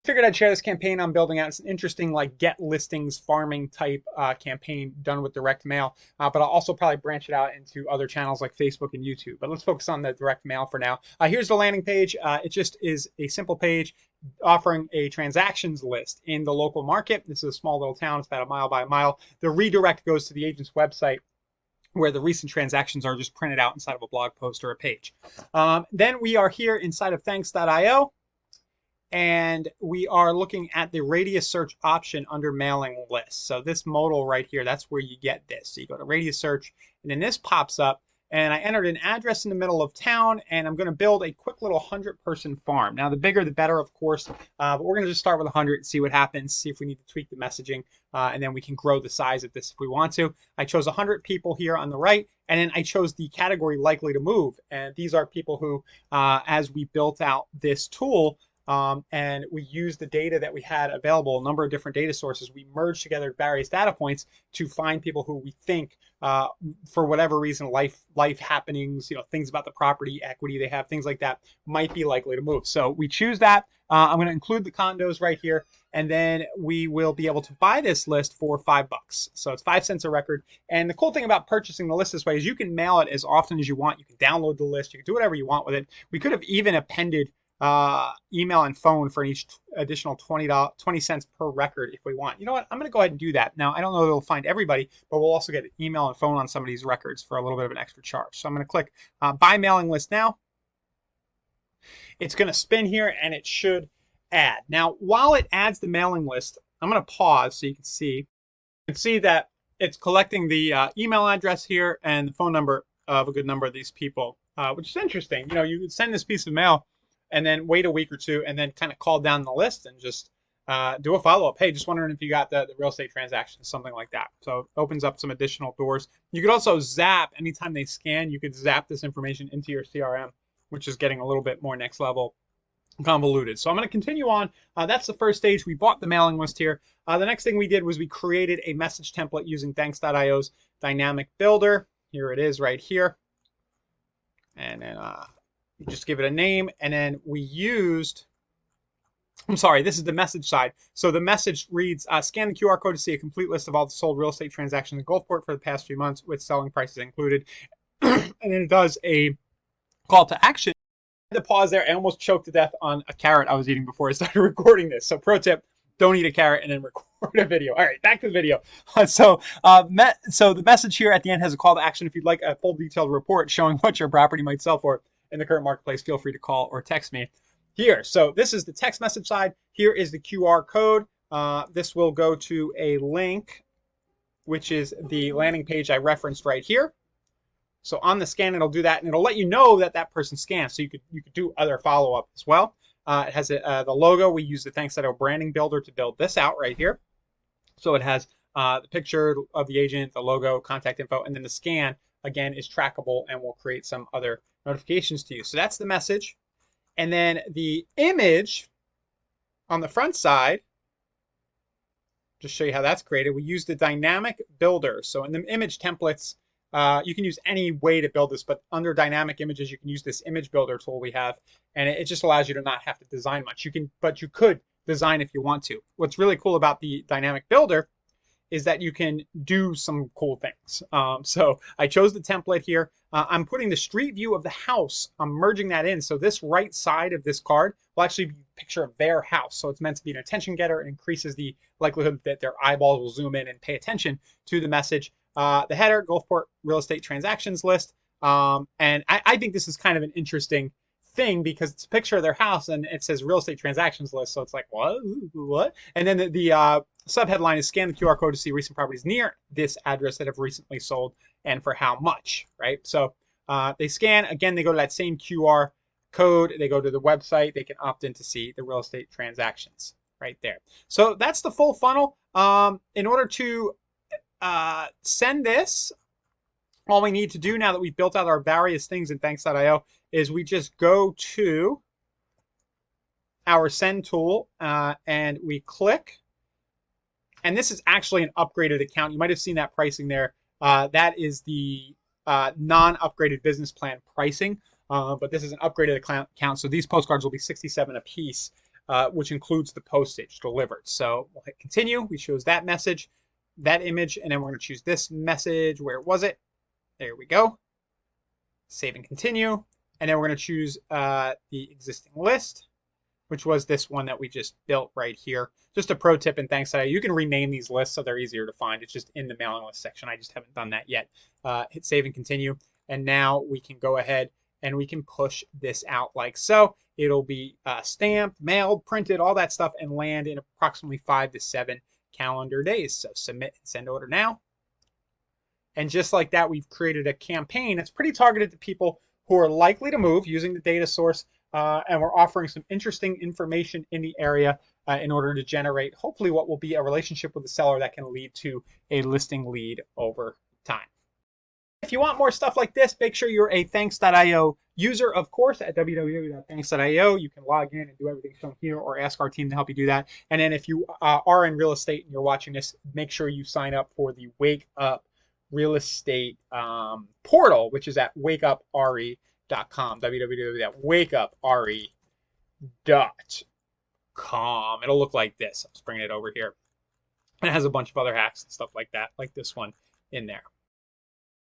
Figured I'd share this campaign I'm building out. It's an interesting like get listings farming type campaign done with direct mail, but I'll also probably branch it out into other channels like Facebook and YouTube. But let's focus on the direct mail for now. Here's the landing page. It just is a simple page offering a transactions list in the local market. This is a small little town. It's about a mile by a mile. The redirect goes to the agent's website, where the recent transactions are just printed out inside of a blog post or a page. Then we are here inside of thanks.io. And we are looking at the radius search option under mailing lists. So this modal right here, that's where you get this. So you go to radius search, and then this pops up, and I entered an address in the middle of town, and I'm going to build a quick little 100-person farm. Now, the bigger the better, of course, but we're going to just start with 100 and see what happens, see if we need to tweak the messaging, and then we can grow the size of this if we want to. I chose 100 people here on the right, and then I chose the category likely to move. And these are people who, as we built out this tool, and we used the data that we had available, a number of different data sources. We merged together various data points to find people who we think, for whatever reason, life happenings, things about the property, equity they have, things like that, might be likely to move. So we choose that. I'm going to include the condos right here, and then we will be able to buy this list for $5. So it's 5 cents a record. And the cool thing about purchasing the list this way is you can mail it as often as you want. You can download the list. You can do whatever you want with it. We could have even appended email and phone for each additional $20 cents per record if we want. You know what? I'm going to go ahead and do that. Now, I don't know that it'll find everybody, but we'll also get email and phone on some of these records for a little bit of an extra charge. So I'm going to click buy mailing list now. It's going to spin here, and it should add. Now, while it adds the mailing list, I'm going to pause so you can see. You can see that it's collecting the email address here and the phone number of a good number of these people, which is interesting. You could send this piece of mail and then wait a week or two, and then kind of call down the list and just do a follow-up. Hey, just wondering if you got the real estate transaction, something like that. So it opens up some additional doors. You could also zap, anytime they scan, you could zap this information into your CRM, which is getting a little bit more next level convoluted. So I'm going to continue on. That's the first stage. We bought the mailing list here. The next thing we did was we created a message template using thanks.io's dynamic builder. Here it is right here. And then you just give it a name, and then we used, I'm sorry, this is the message side. So the message reads, scan the QR code to see a complete list of all the sold real estate transactions in Gulfport for the past few months with selling prices included. And then it does a call to action. I had to pause there. I almost choked to death on a carrot I was eating before I started recording this. So pro tip, don't eat a carrot and then record a video. All right, back to the video. So the message here at the end has a call to action. If you'd like a full detailed report showing what your property might sell for in the current marketplace, feel free to call or text me here. So this is the text message side. Here is the QR code. This will go to a link, which is the landing page I referenced right here. So on the scan, it'll do that, and it'll let you know that that person scanned. So you could do other follow-up as well. It has the logo. We use the thanks.io branding builder to build this out right here. So it has the picture of the agent, the logo, contact info, and then the scan, again, is trackable and will create some other notifications to you. So that's the message. And then the image on the front side, just show you how that's created. We use the dynamic builder. So in the image templates, you can use any way to build this, but under dynamic images, you can use this image builder tool we have, and it just allows you to not have to design much. But you could design if you want to. What's really cool about the dynamic builder is that you can do some cool things. So I chose the template here. I'm putting the street view of the house. I'm merging that in. So this right side of this card will actually be a picture of their house. So it's meant to be an attention getter. It increases the likelihood that their eyeballs will zoom in and pay attention to the message. The header, Gulfport real estate transactions list. And I think this is kind of an interesting thing because it's a picture of their house and it says real estate transactions list. So it's like, what? And then the subheadline is scan the QR code to see recent properties near this address that have recently sold and for how much, right? So they scan, again, they go to that same QR code. They go to the website. They can opt in to see the real estate transactions right there. So that's the full funnel. In order to send this, all we need to do now that we've built out our various things in thanks.io is we just go to our send tool and we click. And this is actually an upgraded account. You might have seen that pricing there. That is the non-upgraded business plan pricing, but this is an upgraded account. So these postcards will be $67 a piece. which includes the postage delivered. So we'll hit continue. We choose that message, that image, and then we're going to choose this message. Where was it? There we go. Save and continue. And then we're going to choose the existing list, which was this one that we just built right here. Just a pro tip, and thanks to you can rename these lists so they're easier to find. It's just in the mailing list section. I just haven't done that yet. Hit save and continue. And now we can go ahead and we can push this out like so. It'll be stamped, mailed, printed, all that stuff, and land in approximately 5 to 7 calendar days. So submit and send order now. And just like that, we've created a campaign that's pretty targeted to people who are likely to move using the data source. And we're offering some interesting information in the area in order to generate, hopefully, what will be a relationship with the seller that can lead to a listing lead over time. If you want more stuff like this, make sure you're a Thanks.io user, of course, at www.thanks.io. You can log in and do everything shown here or ask our team to help you do that. And then if you are in real estate and you're watching this, make sure you sign up for the Wake Up Real Estate portal, which is at wakeupre.com, www.wakeupre.com. It'll look like this. Let's bring it over here. And it has a bunch of other hacks and stuff like that, like this one in there.